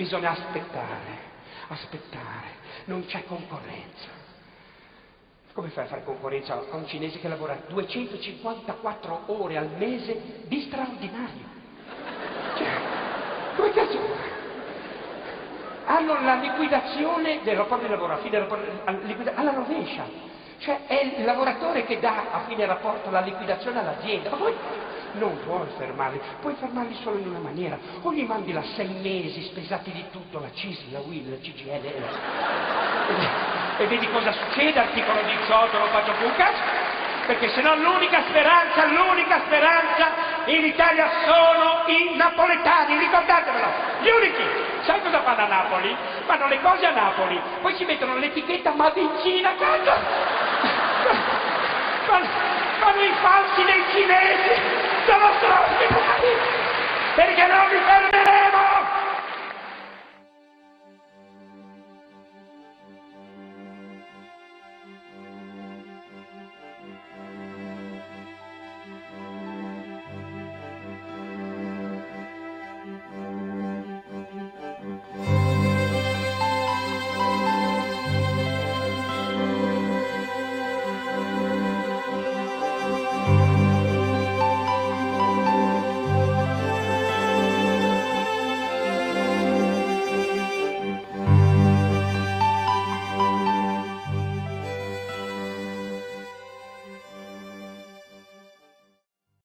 Bisogna aspettare, non c'è concorrenza. Come fai a fare concorrenza a un cinese che lavora 254 ore al mese di straordinario? Cioè, come cazzo fa? Hanno la liquidazione del rapporto di lavoro, a fine rapporto, alla rovescia. Cioè è il lavoratore che dà a fine rapporto la liquidazione all'azienda, ma poi non puoi fermarli solo in una maniera, o gli mandi la 6 mesi spesati di tutto, la CISL, la UIL, la CGL, e vedi cosa succede, articolo 18, non faccio più un cazzo, perché sennò l'unica speranza in Italia sono i napoletani, ricordatevelo, gli unici. Sai cosa fanno a Napoli? Fanno le cose a Napoli, poi ci mettono l'etichetta Made in Cina, cazzo! Fanno i falsi dei cinesi! Sono straordinari! Perché non li fermeremo!